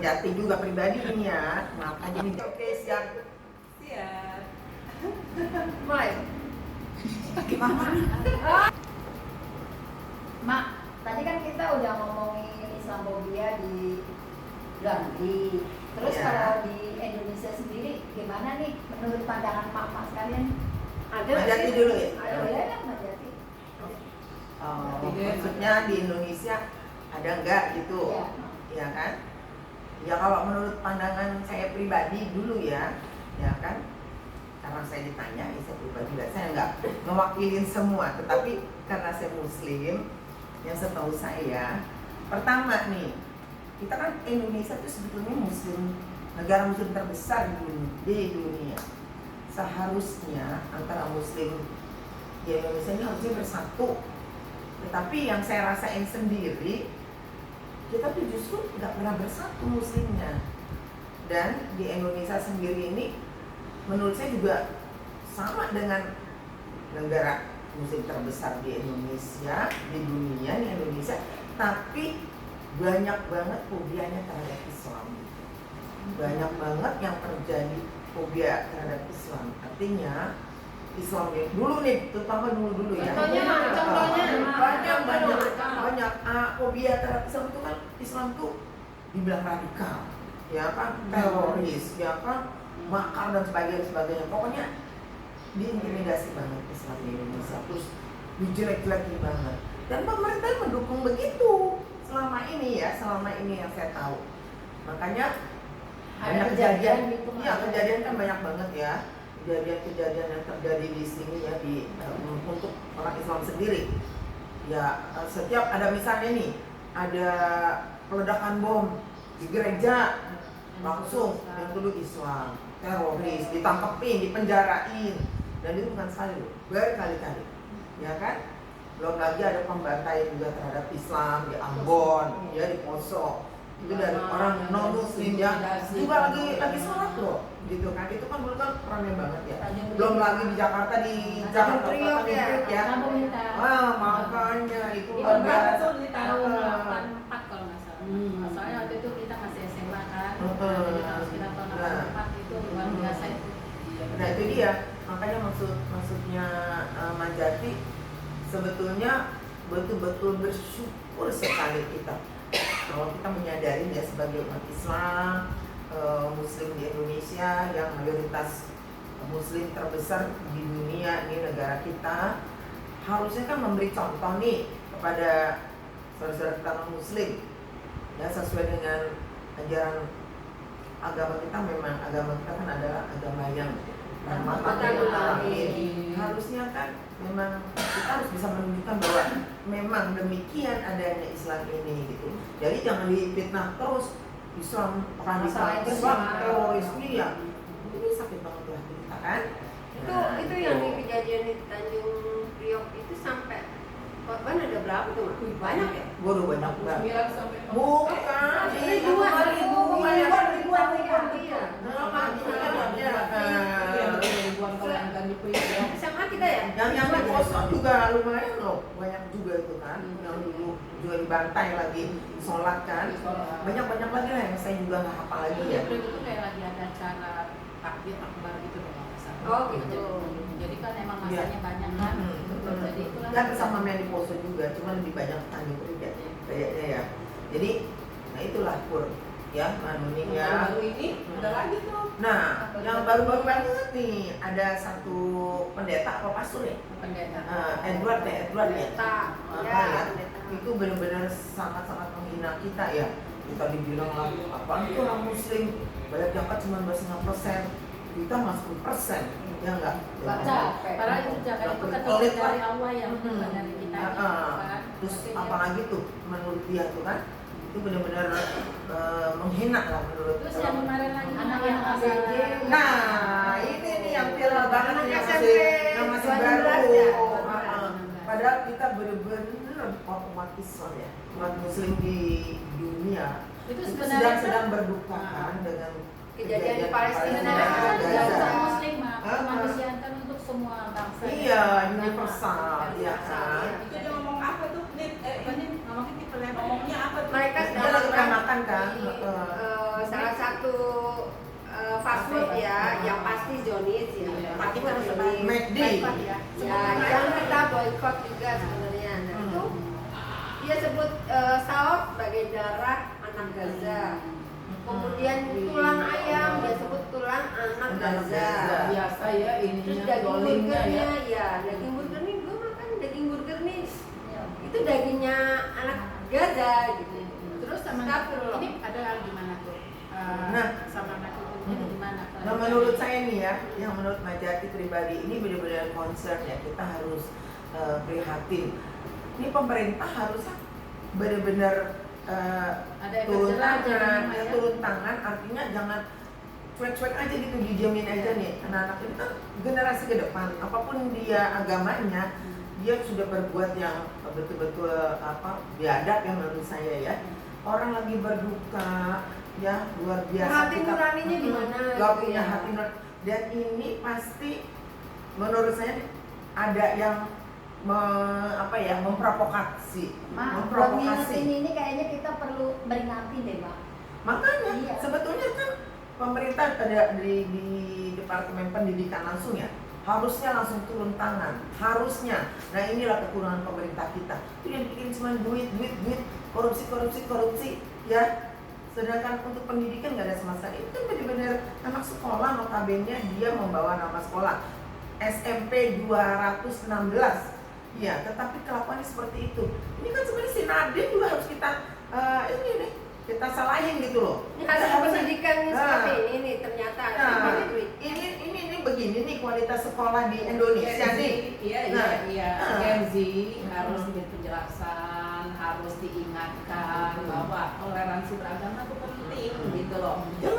Jati juga pribadi ini ya. Maaf aja nih. Oke, siap. Siap. Mulai. Mak, tadi kan kita udah ngomongin Islamophobia di Gandhi. Terus Ya. kalau di Indonesia sendiri gimana nih menurut pandangan Mak sekalian? Ada Mbak Jati dulu ya? Ada ya, Mbak Jati. Maksudnya di Indonesia ada enggak gitu? Iya. Ya kan? Ya kalau menurut pandangan saya pribadi dulu ya kan? Karena saya ditanya, ya saya pribadi saya nggak mewakilin semua, tetapi karena saya Muslim, yang setahu saya, pertama nih, kita kan Indonesia itu sebetulnya Muslim, negara Muslim terbesar di dunia. Seharusnya antara Muslim di Indonesia ini harusnya bersatu. Tetapi yang saya rasain sendiri, kita tuh justru nggak pernah bersatu Muslimnya. Dan di Indonesia sendiri ini, menurut saya juga sama dengan negara Muslim terbesar di Indonesia, di dunia, di Indonesia, tapi banyak banget fobianya terhadap Islam. Banyak banget yang terjadi fobia terhadap Islam. Artinya Islam yang dulu nih, terutama dulu ya. Contohnya. Banyak fobia terhadap Islam itu kan, Islam tuh dibilang radikal, ya kan, teroris, ya kan, makar dan sebagainya. Pokoknya diintimidasi banget Islam di Indonesia, terus dijelek-jelekin banget. Dan pemerintah mendukung begitu selama ini yang saya tahu. Makanya banyak kejadian gitu. Iya, kejadian kan banyak banget ya. Kejadian yang terjadi di sini ya untuk orang Islam sendiri. Ya, setiap ada misalnya nih, ada peledakan bom di gereja, langsung yang tuduh Islam, teroris, ditangkepin, dipenjarain, dan itu bukan sekali loh, berkali-kali, ya kan? Belum lagi ada pembantaian juga terhadap Islam di Ambon, ya di Poso, itu dari orang non Muslim yang juga lagi sholat loh, gitu kan? Itu kan dulu kan ramai banget ya. Belum lagi di Jakarta Priok ya. Makanya itu Itu luar berapa biasa. tuh di tahun 84 kalau nggak salah. Soalnya waktu itu kita masih SMA kan. Jadi kalau kita tahun 84 itu luar biasa itu. Nah itu dia, makanya maksudnya Majati sebetulnya betul-betul bersyukur sekali kita kalau kita menyadari ya sebagai umat Islam, Muslim di Indonesia yang mayoritas Muslim terbesar di dunia ini negara kita, harusnya kan memberi contoh nih kepada saudara-saudara kita non Muslim ya, sesuai dengan ajaran agama kita. Memang agama kita kan adalah agama yang rahmatan alamin. Harusnya kan memang kita harus bisa menunjukkan bahwa memang demikian adanya Islam ini gitu. Jadi jangan difitnah terus Islam radikal, Islam teroris ya. Ini sakit banget ya kita kan. Itu yang di kejadian di Tanjung Priok itu sampai korban ada berapa tuh? Banyak ya? Waduh banyak banget. 9 sampai Bukan, Ribuan kalau yang Gandhi Priok. SMA kita ya? Yang di Poso juga lumayan loh, banyak juga itu kan. Yang dulu juga dibantai lagi, sholat kan. Banyak lagi lah yang saya juga nggak hafal lagi ya. Priok itu kayak lagi ada acara takbir akbar gitu loh kalau nggak salah. Oh gitu. Jadi kan emang masanya banyak kan. Jadi itulah. Dan sama yang di Poso juga, cuma lebih banyak Tanjung Priok kayaknya ya. Jadi, nah itulah Pur ya, Manuning ya. Baru ini ada lagi tuh. Nah, yang baru-baru banget nih ada satu pendeta apa pastor ya? Pendeta. Edward ya. Pendeta. Ya, itu benar-benar sangat-sangat menghina kita ya. Kita dibilang lagi apaan itu orang Muslim bayar zakat cuma 2,5%, kita mas 10%, ya enggak? Padahal itu zakat itu kan dari Allah yang bukan dari kita. Terus apalagi tuh menurut dia tuh kan itu benar-benar menghina lah menurut. Terus yang kemarin lagi Anak yang ABG. Nah ini nih yang viral banget Anak yang SMP, masih 19 baru. ya. Padahal kita benar-benar umat Islam ya, umat Muslim di dunia itu itu sebenarnya sedang berduka kan dengan Kejadian di Palestina. Gaza. Muslim kemanusiaan kan untuk semua bangsa. Iya, universal, ya kan. Itu dia ngomong apa tuh? Ngomongnya apa tuh? Mereka Dia lagi makan kan. satu fast food ya, yang pasti Johnny's ya. Iya. Pasti Kita harus Johnny's. McD. boykot ya. Ya, yang kita boykot juga sebenarnya. Nah, itu dia sebut saus sebagai darah anak Gaza. Kemudian tulang ayam dia sebut tulang anak Gaza. Biasa ya Terus ininya daging rollingnya burgernya ya. ya, daging burger nih gue makan daging burger nih. Itu dagingnya anak Gaza gitu. Terus sama Astagfirullah. ini adalah gimana tuh? Nah. Sama anak itu jadi gimana? Nah menurut saya nih ya, yang menurut Majati pribadi ini benar-benar concern ya, kita harus prihatin. Ini pemerintah harusnya benar-benar Ada efek turun jerah tangan, jadinya, ya, ya? turun tangan artinya jangan cuek-cuek aja gitu, dijamin aja nih. Anak-anak ini kan generasi ke depan, apapun dia agamanya, dia sudah berbuat yang betul-betul biadab ya menurut saya ya. Orang lagi berduka ya luar biasa. Hati nuraninya di mana Gak gitu punya ya. hati nurani. Dan ini pasti menurut saya ada yang memprovokasi. Buat ngingetin ini kayaknya kita perlu beringati deh, Mbak. Makanya Iya. sebetulnya kan pemerintah ada di Departemen Pendidikan langsung ya, harusnya langsung turun tangan, harusnya. Nah inilah kekurangan pemerintah kita. Itu yang bikin cuma duit, korupsi ya. Sedangkan untuk pendidikan nggak ada sama sekali. Itu kan benar-benar anak sekolah, notabene dia membawa nama sekolah SMP 216. Ya, tetapi kelakuannya seperti itu. Ini kan sebenarnya si Nadine juga harus kita kita salahin gitu loh. Ini hasil pendidikannya Nah. seperti ini nih ternyata Nah, ini duit. ini begini nih kualitas sekolah di Indonesia nih. Iya, Nah. Gen Z harus diberi penjelasan, harus diingatkan bahwa toleransi beragama itu penting gitu loh. Jelas